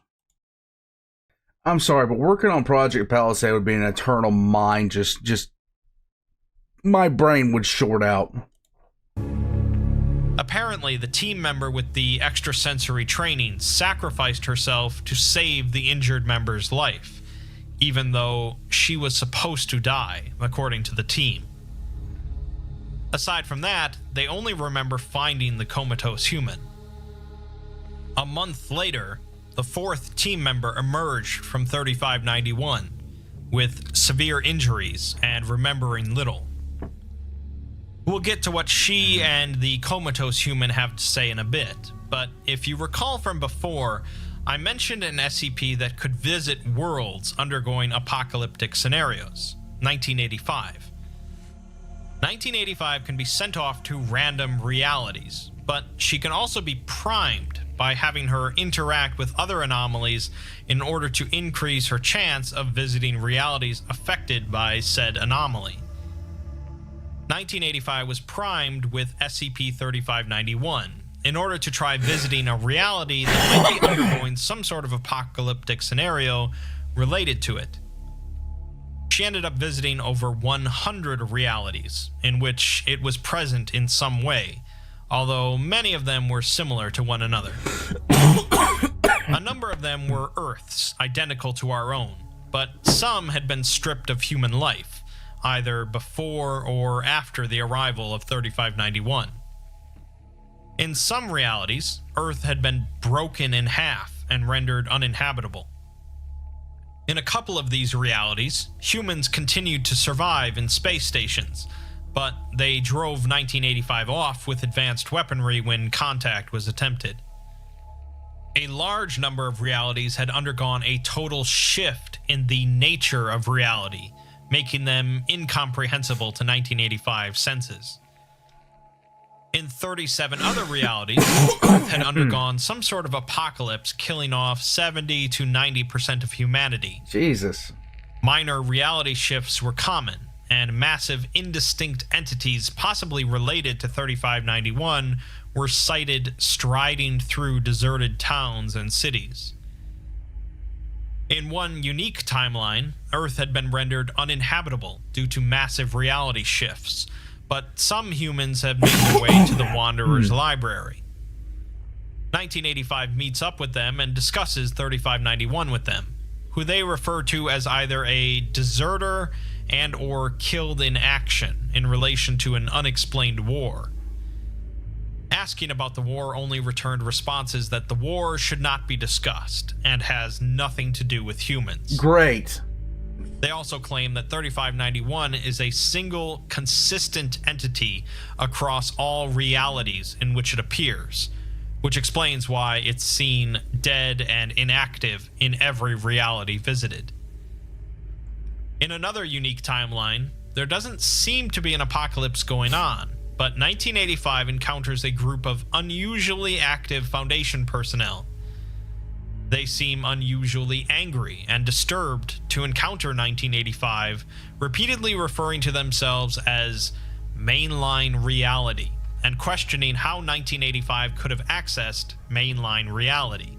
I'm sorry, but working on Project Palisade would be an eternal mind. Just my brain would short out. Apparently, the team member with the extrasensory training sacrificed herself to save the injured member's life, even though she was supposed to die, according to the team. Aside from that, they only remember finding the comatose human. A month later, the 4th team member emerged from 3591 with severe injuries and remembering little. We'll get to what she and the comatose human have to say in a bit, but if you recall from before, I mentioned an SCP that could visit worlds undergoing apocalyptic scenarios, 1985. 1985 can be sent off to random realities, but she can also be primed by having her interact with other anomalies in order to increase her chance of visiting realities affected by said anomaly. 1985 was primed with SCP-3591 in order to try visiting a reality that might be undergoing some sort of apocalyptic scenario related to it. She ended up visiting over 100 realities in which it was present in some way, although many of them were similar to one another. A number of them were Earths identical to our own, but some had been stripped of human life, either before or after the arrival of 3591. In some realities, Earth had been broken in half and rendered uninhabitable. In a couple of these realities, humans continued to survive in space stations, but they drove 1985 off with advanced weaponry when contact was attempted. A large number of realities had undergone a total shift in the nature of reality, making them incomprehensible to 1985 senses. In 37 other realities, Earth had undergone some sort of apocalypse, killing off 70 to 90% of humanity. Jesus. Minor reality shifts were common, and massive indistinct entities possibly related to 3591 were sighted striding through deserted towns and cities. In one unique timeline, Earth had been rendered uninhabitable due to massive reality shifts, but some humans have made their way to the Wanderer's library. 1985 meets up with them and discusses 3591 with them, who they refer to as either a deserter and or killed in action in relation to an unexplained war. Asking about the war only returned responses that the war should not be discussed and has nothing to do with humans. Great. They also claim that 3591 is a single, consistent entity across all realities in which it appears, which explains why it's seen dead and inactive in every reality visited. In another unique timeline, there doesn't seem to be an apocalypse going on, but 1985 encounters a group of unusually active Foundation personnel. They seem unusually angry and disturbed to encounter 1985, repeatedly referring to themselves as mainline reality and questioning how 1985 could have accessed mainline reality.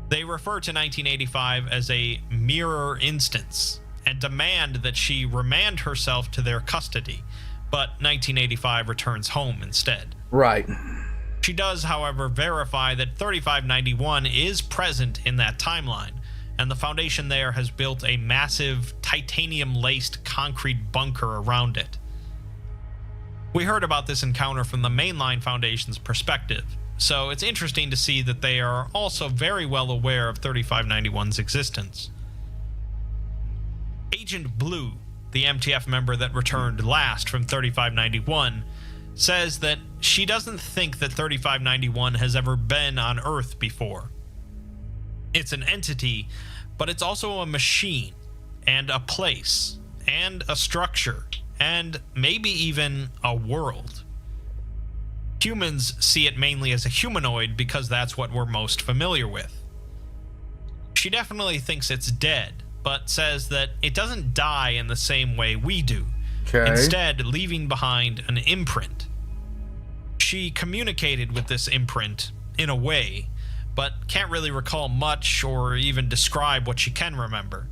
They refer to 1985 as a mirror instance and demand that she remand herself to their custody, but 1985 returns home instead. Right. She does, however, verify that 3591 is present in that timeline, and the Foundation there has built a massive titanium-laced concrete bunker around it. We heard about this encounter from the mainline Foundation's perspective, so it's interesting to see that they are also very well aware of 3591's existence. Agent Blue, the MTF member that returned last from 3591, says that she doesn't think that 3591 has ever been on Earth before. It's an entity, but it's also a machine, and a place, and a structure, and maybe even a world. Humans see it mainly as a humanoid because that's what we're most familiar with. She definitely thinks it's dead, but says that it doesn't die in the same way we do, instead leaving behind an imprint. She communicated with this imprint in a way, but can't really recall much or even describe what she can remember.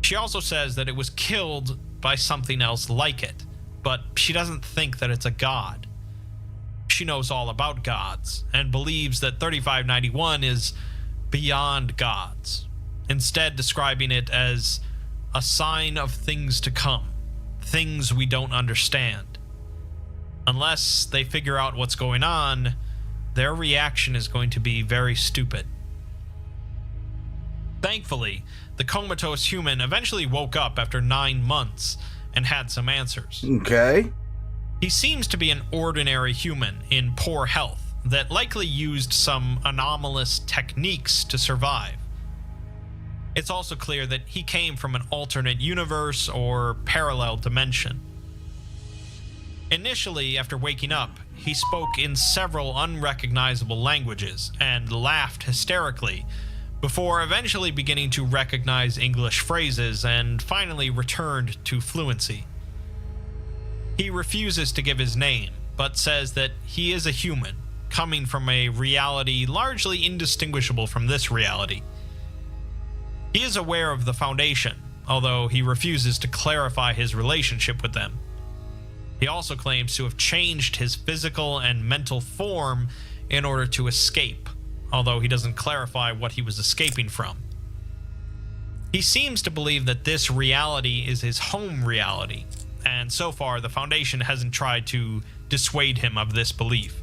She also says that it was killed by something else like it, but she doesn't think that it's a god. She knows all about gods and believes that 3591 is beyond gods, instead describing it as a sign of things to come, things we don't understand. Unless they figure out what's going on, their reaction is going to be very stupid. Thankfully, the comatose human eventually woke up after 9 months and had some answers. Okay. He seems to be an ordinary human in poor health that likely used some anomalous techniques to survive. It's also clear that he came from an alternate universe or parallel dimension. Initially, after waking up, he spoke in several unrecognizable languages and laughed hysterically, before eventually beginning to recognize English phrases and finally returned to fluency. He refuses to give his name, but says that he is a human, coming from a reality largely indistinguishable from this reality. He is aware of the Foundation, although he refuses to clarify his relationship with them. He also claims to have changed his physical and mental form in order to escape, although he doesn't clarify what he was escaping from. He seems to believe that this reality is his home reality, and so far the Foundation hasn't tried to dissuade him of this belief.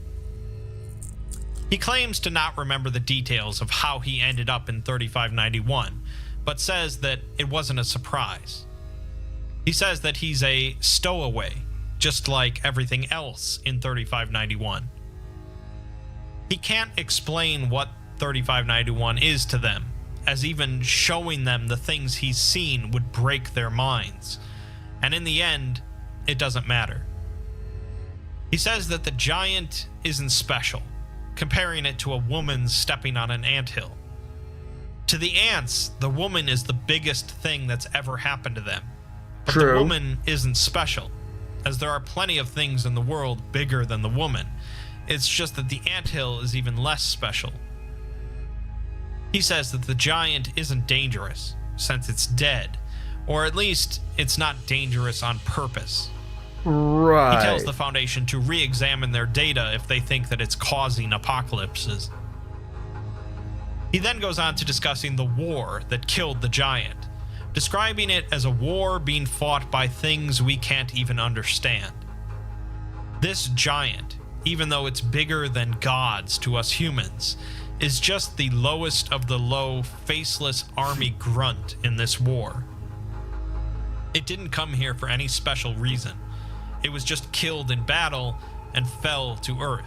He claims to not remember the details of how he ended up in 3591, but says that it wasn't a surprise. He says that he's a stowaway, just like everything else in 3591. He can't explain what 3591 is to them, as even showing them the things he's seen would break their minds, and in the end, it doesn't matter. He says that the giant isn't special, comparing it to a woman stepping on an anthill. To the ants, the woman is the biggest thing that's ever happened to them, but the woman isn't special, as there are plenty of things in the world bigger than the woman. It's just that the anthill is even less special. He says that the giant isn't dangerous, since it's dead, or at least it's not dangerous on purpose. Right. He tells the Foundation to re-examine their data if they think that it's causing apocalypses. He then goes on to discussing the war that killed the giant, describing it as a war being fought by things we can't even understand. This giant, even though it's bigger than gods to us humans, is just the lowest of the low, faceless army grunt in this war. It didn't come here for any special reason. It was just killed in battle and fell to Earth.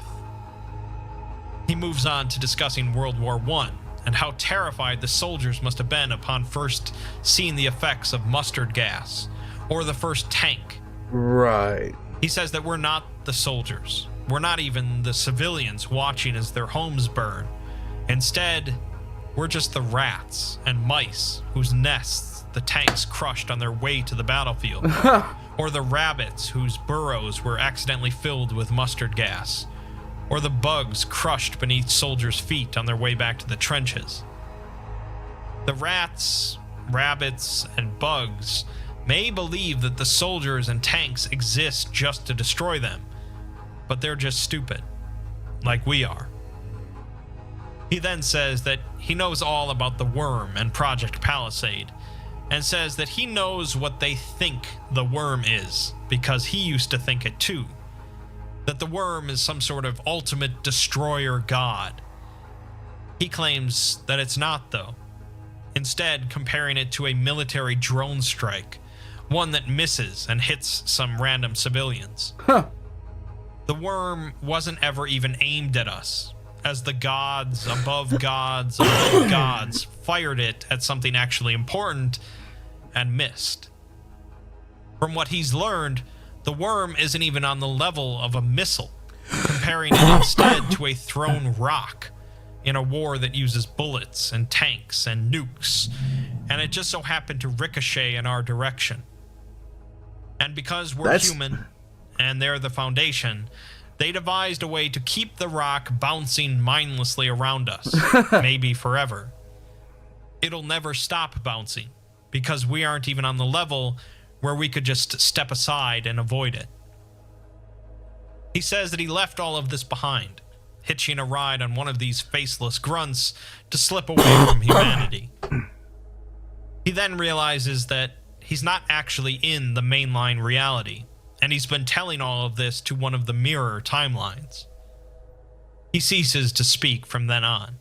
He moves on to discussing World War I and how terrified the soldiers must have been upon first seeing the effects of mustard gas, or the first tank. Right. He says that we're not the soldiers. We're not even the civilians watching as their homes burn. Instead, we're just the rats and mice whose nests the tanks crushed on their way to the battlefield, or the rabbits whose burrows were accidentally filled with mustard gas, or the bugs crushed beneath soldiers' feet on their way back to the trenches. The rats, rabbits, and bugs may believe that the soldiers and tanks exist just to destroy them, but they're just stupid, like we are. He then says that he knows all about the worm and Project Palisade, and says that he knows what they think the worm is, because he used to think it too. That the worm is some sort of ultimate destroyer god. He claims that it's not, though, instead comparing it to a military drone strike, one that misses and hits some random civilians. The worm wasn't ever even aimed at us, as the gods above gods above gods fired it at something actually important and missed. From what he's learned, the worm isn't even on the level of a missile, comparing it instead to a thrown rock in a war that uses bullets and tanks and nukes, and it just so happened to ricochet in our direction. And because we're human, and they're the Foundation, they devised a way to keep the rock bouncing mindlessly around us, maybe forever. It'll never stop bouncing, because we aren't even on the level where we could just step aside and avoid it. He says that he left all of this behind, hitching a ride on one of these faceless grunts to slip away from humanity. He then realizes that he's not actually in the mainline reality, and he's been telling all of this to one of the mirror timelines. He ceases to speak from then on.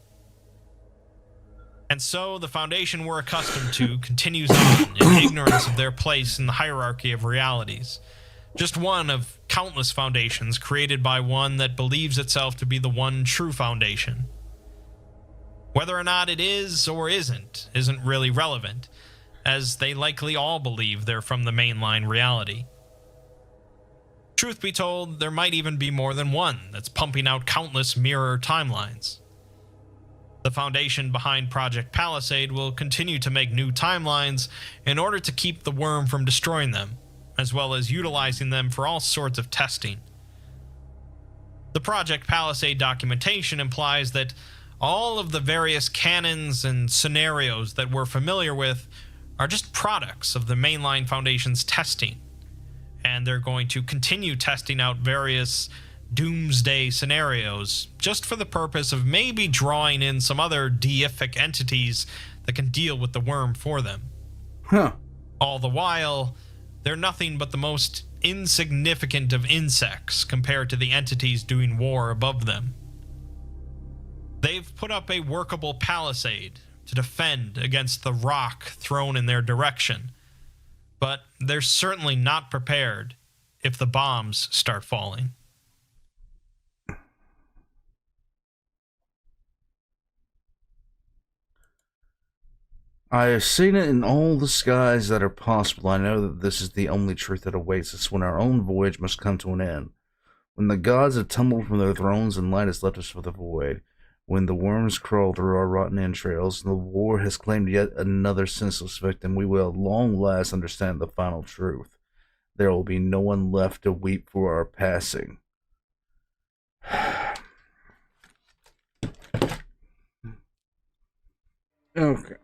And so the Foundation we're accustomed to continues on in ignorance of their place in the hierarchy of realities, just one of countless foundations created by one that believes itself to be the one true foundation. Whether or not it is or isn't really relevant, as they likely all believe they're from the mainline reality. Truth be told, there might even be more than one that's pumping out countless mirror timelines. The Foundation behind Project Palisade will continue to make new timelines in order to keep the worm from destroying them, as well as utilizing them for all sorts of testing. The Project Palisade documentation implies that all of the various canons and scenarios that we're familiar with are just products of the mainline Foundation's testing, and they're going to continue testing out various doomsday scenarios just for the purpose of maybe drawing in some other deific entities that can deal with the worm for them. All the while, they're nothing but the most insignificant of insects compared to the entities doing war above them. They've put up a workable palisade to defend against the rock thrown in their direction, but they're certainly not prepared if the bombs start falling. I have seen it in all the skies that are possible. I know that this is the only truth that awaits us when our own voyage must come to an end. When the gods have tumbled from their thrones and light has left us for the void. When the worms crawl through our rotten entrails and the war has claimed yet another senseless victim, we will at long last understand the final truth. There will be no one left to weep for our passing. Okay.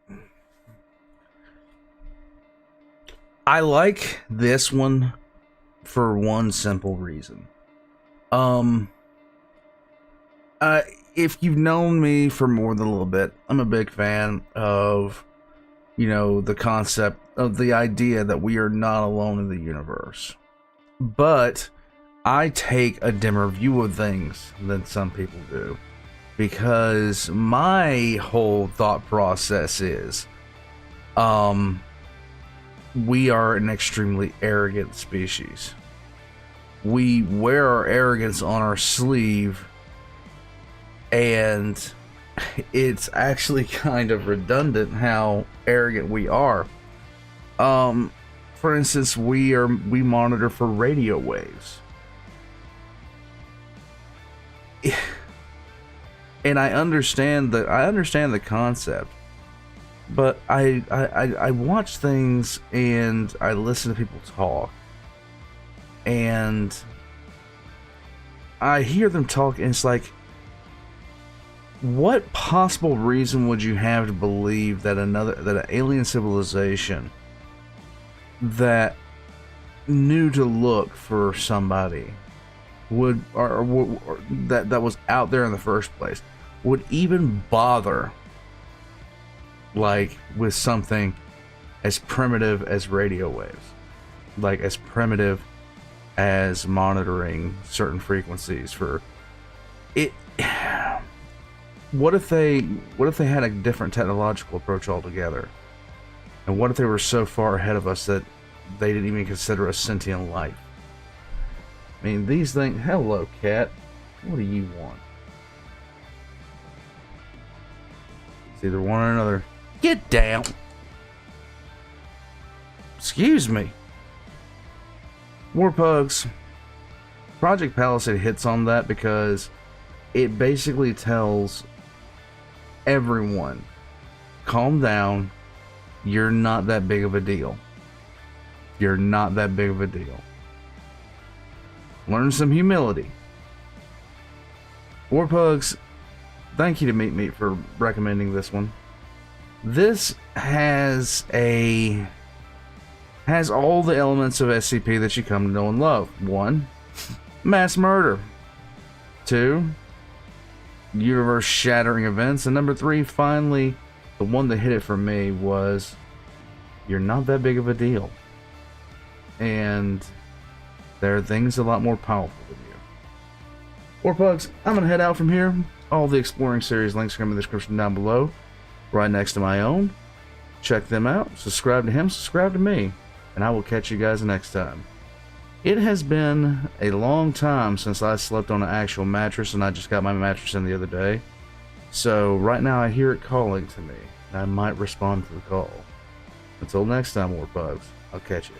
I like this one for one simple reason. If you've known me for more than a little bit, I'm a big fan of, the concept of the idea that we are not alone in the universe. But I take a dimmer view of things than some people do, because my whole thought process is, we are an extremely arrogant species. We wear our arrogance on our sleeve, and it's actually kind of redundant how arrogant we are. For instance, we monitor for radio waves. And I understand the concept, but I watch things and I listen to people talk, and I hear them talk, and it's like, what possible reason would you have to believe that an alien civilization that knew to look for somebody would, or that was out there in the first place, would even bother, like, with something as primitive as radio waves, like as primitive as monitoring certain frequencies for it? What if they had a different technological approach altogether? And what if they were so far ahead of us that they didn't even consider us sentient life? I mean, these things... Hello, cat. What do you want? It's either one or another. Get down! Excuse me. Warpugs. Project Palisade hits on that because it basically tells everyone, calm down, you're not that big of a deal. You're not that big of a deal. Learn some humility. Warpugs, thank you to Meat for recommending this one. This has all the elements of SCP that you come to know and love. 1, mass murder. 2, universe-shattering events. And number 3, finally, the one that hit it for me was, you're not that big of a deal. And there are things a lot more powerful than you. Warpugs, I'm going to head out from here. All the Exploring series links are in the description down below, right next to my own. Check them out. Subscribe to him, subscribe to me. And I will catch you guys next time. It has been a long time since I slept on an actual mattress, and I just got my mattress in the other day. So right now I hear it calling to me, and I might respond to the call. Until next time, Warpugs, I'll catch you.